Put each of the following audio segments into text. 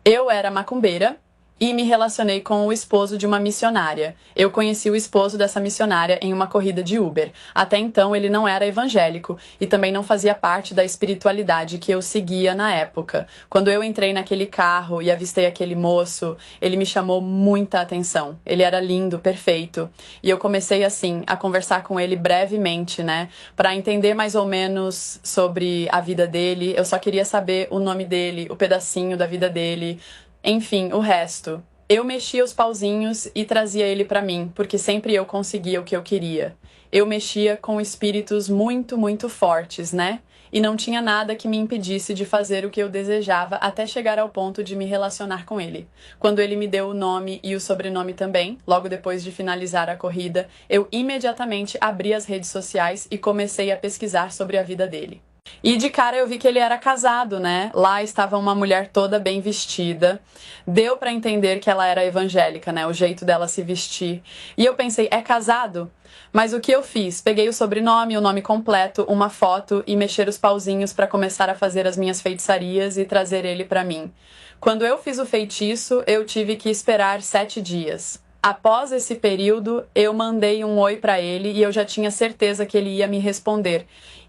Eu era macumbeira e me relacionei com o esposo de uma missionária. Eu conheci o esposo dessa missionária em uma corrida de Uber. Até então ele não era evangélico e também não fazia parte da espiritualidade que eu seguia na época. Quando eu entrei naquele carro e avistei aquele moço, ele me chamou muita atenção. Ele era lindo, perfeito. E eu comecei assim a conversar com ele brevemente, né, para entender mais ou menos sobre a vida dele. Eu só queria saber o nome dele, o pedacinho da vida dele. Enfim, o resto. Eu mexia os pauzinhos e trazia ele pra mim, porque sempre eu conseguia o que eu queria. Eu mexia com espíritos muito, muito fortes, né? E não tinha nada que me impedisse de fazer o que eu desejava até chegar ao ponto de me relacionar com ele. Quando ele me deu o nome e o sobrenome também, logo depois de finalizar a corrida, eu imediatamente abri as redes sociais e comecei a pesquisar sobre a vida dele. E de cara eu vi que ele era casado, né? Lá estava uma mulher toda bem vestida. Deu pra entender que ela era evangélica, né? O jeito dela se vestir. E eu pensei, é casado? Mas o que eu fiz? Peguei o sobrenome, o nome completo, uma foto e mexer os pauzinhos pra começar a fazer as minhas feitiçarias e trazer ele pra mim. Quando eu fiz o feitiço, eu tive que esperar 7 dias. Após esse período, eu mandei um oi pra ele e eu já tinha certeza que ele ia me responder.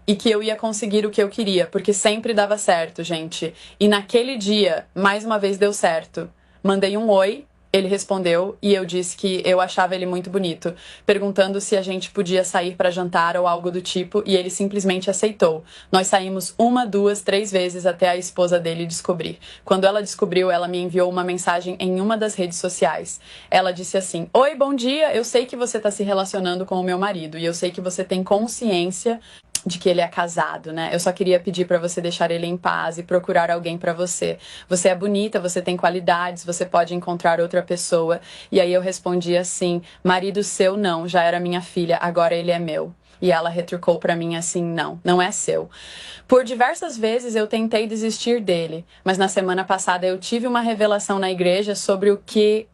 E que eu ia conseguir o que eu queria, porque sempre dava certo, gente. E naquele dia, mais uma vez deu certo. Mandei um oi, ele respondeu e eu disse que eu achava ele muito bonito, perguntando se a gente podia sair para jantar ou algo do tipo, e ele simplesmente aceitou. Nós saímos 1, 2, 3 vezes até a esposa dele descobrir. Quando ela descobriu, ela me enviou uma mensagem em uma das redes sociais. Ela disse assim: "Oi, bom dia, eu sei que você está se relacionando com o meu marido e eu sei que você tem consciência de que ele é casado, né? Eu só queria pedir pra você deixar ele em paz e procurar alguém pra você. Você é bonita, você tem qualidades, você pode encontrar outra pessoa." E aí eu respondi assim: "Marido seu não, já era minha filha, agora ele é meu." E ela retrucou pra mim assim: "Não, não é seu." Por diversas vezes eu tentei desistir dele, mas na semana passada eu tive uma revelação na igreja sobre o que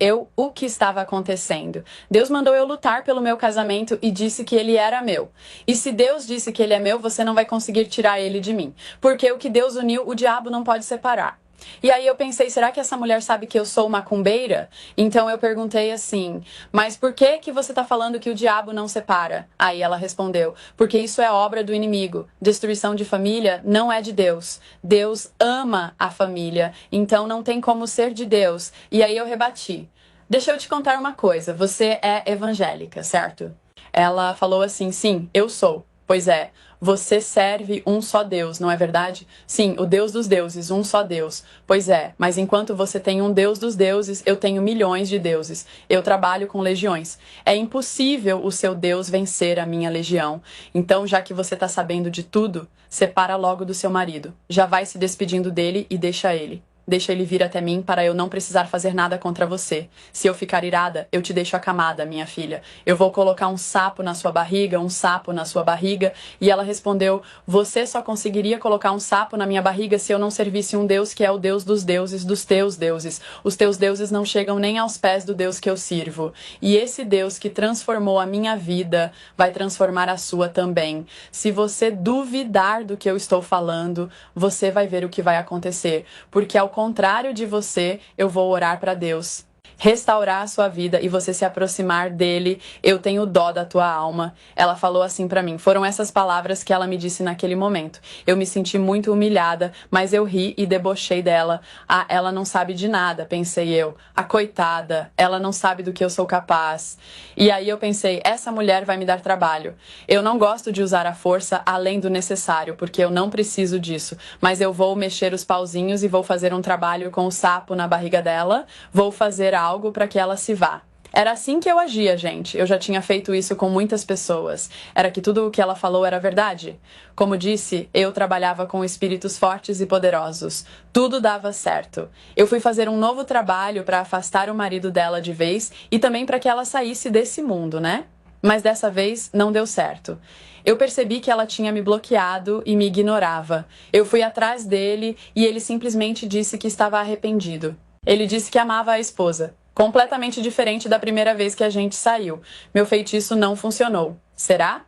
estava acontecendo. Deus mandou eu lutar pelo meu casamento e disse que ele era meu. E se Deus disse que ele é meu, você não vai conseguir tirar ele de mim, porque o que Deus uniu, o diabo não pode separar. E aí eu pensei, será que essa mulher sabe que eu sou macumbeira? Então eu perguntei assim, mas por que que você tá falando que o diabo não separa? Aí ela respondeu, porque isso é obra do inimigo. Destruição de família não é de Deus. Deus ama a família, então não tem como ser de Deus. E aí eu rebati. Deixa eu te contar uma coisa, você é evangélica, certo? Ela falou assim, sim, eu sou. Pois é, você serve um só Deus, não é verdade? Sim, o Deus dos deuses, um só Deus. Pois é, mas enquanto você tem um Deus dos deuses, eu tenho milhões de deuses. Eu trabalho com legiões. É impossível o seu Deus vencer a minha legião. Então, já que você tá sabendo de tudo, separa logo do seu marido. Já vai se despedindo dele e deixa ele. Deixa ele vir até mim para eu não precisar fazer nada contra você. Se eu ficar irada, eu te deixo acamada, minha filha. Eu vou colocar um sapo na sua barriga, um sapo na sua barriga." E ela respondeu, você só conseguiria colocar um sapo na minha barriga se eu não servisse um Deus que é o Deus dos deuses, dos teus deuses. Os teus deuses não chegam nem aos pés do Deus que eu sirvo. E esse Deus que transformou a minha vida vai transformar a sua também. Se você duvidar do que eu estou falando, você vai ver o que vai acontecer. Porque ao contrário de você, eu vou orar para Deus restaurar a sua vida e você se aproximar dele. Eu tenho dó da tua alma. Ela falou assim pra mim. Foram essas palavras que ela me disse naquele momento. Eu me senti muito humilhada, mas eu ri e debochei dela. Ah, ela não sabe de nada, pensei eu. A coitada, ela não sabe do que eu sou capaz. E aí eu pensei, essa mulher vai me dar trabalho. Eu não gosto de usar a força além do necessário, porque eu não preciso disso. Mas eu vou mexer os pauzinhos e vou fazer um trabalho com o sapo na barriga dela. Vou fazer algo para que ela se vá. Era assim que eu agia, gente. Eu já tinha feito isso com muitas pessoas. Era que tudo o que ela falou era verdade. Como disse, eu trabalhava com espíritos fortes e poderosos. Tudo dava certo. Eu fui fazer um novo trabalho para afastar o marido dela de vez e também para que ela saísse desse mundo, né? Mas dessa vez não deu certo. Eu percebi que ela tinha me bloqueado e me ignorava. Eu fui atrás dele e ele simplesmente disse que estava arrependido. Ele disse que amava a esposa. Completamente diferente da primeira vez que a gente saiu. Meu feitiço não funcionou. Será?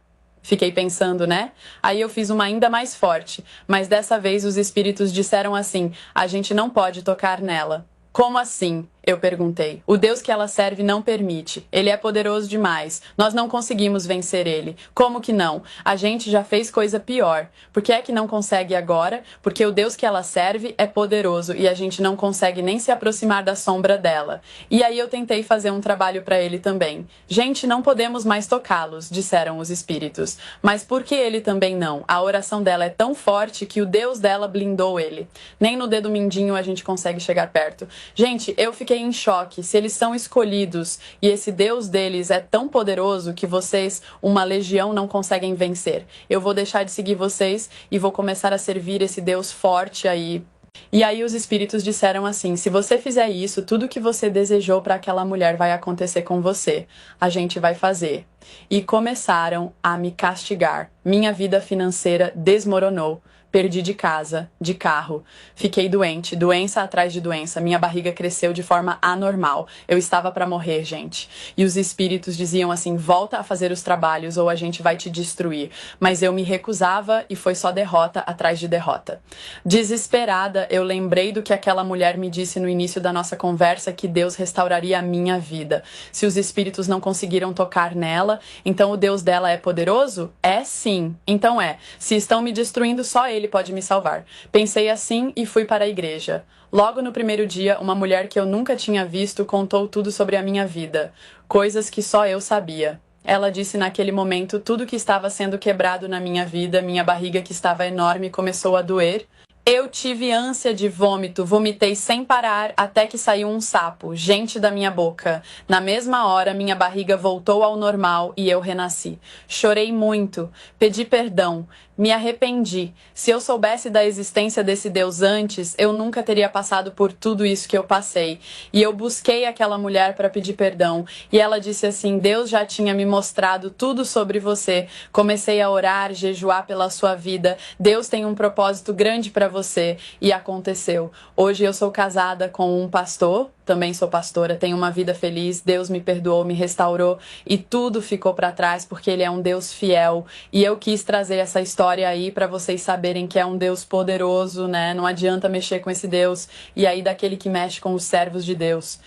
Fiquei pensando, né? Aí eu fiz uma ainda mais forte. Mas dessa vez os espíritos disseram assim, a gente não pode tocar nela. Como assim? Eu perguntei. O Deus que ela serve não permite. Ele é poderoso demais. Nós não conseguimos vencer ele. Como que não? A gente já fez coisa pior. Por que é que não consegue agora? Porque o Deus que ela serve é poderoso e a gente não consegue nem se aproximar da sombra dela. E aí eu tentei fazer um trabalho para ele também. Gente, não podemos mais tocá-los, disseram os espíritos. Mas por que ele também não? A oração dela é tão forte que o Deus dela blindou ele. Nem no dedo mindinho a gente consegue chegar perto. Gente, eu fiquei em choque. Se eles são escolhidos e esse Deus deles é tão poderoso que vocês, uma legião, não conseguem vencer. Eu vou deixar de seguir vocês e vou começar a servir esse Deus forte aí. E aí os espíritos disseram assim: se você fizer isso, tudo que você desejou para aquela mulher vai acontecer com você. A gente vai fazer. E começaram a me castigar. Minha vida financeira desmoronou. Perdi de casa, de carro, fiquei doente, doença atrás de doença, minha barriga cresceu de forma anormal, eu estava para morrer, gente. E os espíritos diziam assim: volta a fazer os trabalhos ou a gente vai te destruir. Mas eu me recusava e foi só derrota atrás de derrota. Desesperada, eu lembrei do que aquela mulher me disse no início da nossa conversa, que Deus restauraria a minha vida. Se os espíritos não conseguiram tocar nela, então o Deus dela é poderoso? É sim. Então é. Se estão me destruindo, só ele pode me salvar. Pensei assim e fui para a igreja. Logo no primeiro dia, uma mulher que eu nunca tinha visto contou tudo sobre a minha vida, coisas que só eu sabia. Ela disse naquele momento tudo que estava sendo quebrado na minha vida, minha barriga que estava enorme começou a doer. Eu tive ânsia de vômito, vomitei sem parar até que saiu um sapo, gente da minha boca. Na mesma hora, minha barriga voltou ao normal e eu renasci. Chorei muito, pedi perdão, me arrependi. Se eu soubesse da existência desse Deus antes, eu nunca teria passado por tudo isso que eu passei. E eu busquei aquela mulher para pedir perdão. E ela disse assim: Deus já tinha me mostrado tudo sobre você. Comecei a orar, jejuar pela sua vida. Deus tem um propósito grande para você. E aconteceu. Hoje eu sou casada com um pastor. Também sou pastora, tenho uma vida feliz, Deus me perdoou, me restaurou e tudo ficou para trás porque Ele é um Deus fiel. E eu quis trazer essa história aí para vocês saberem que é um Deus poderoso, né? Não adianta mexer com esse Deus. E aí daquele que mexe com os servos de Deus.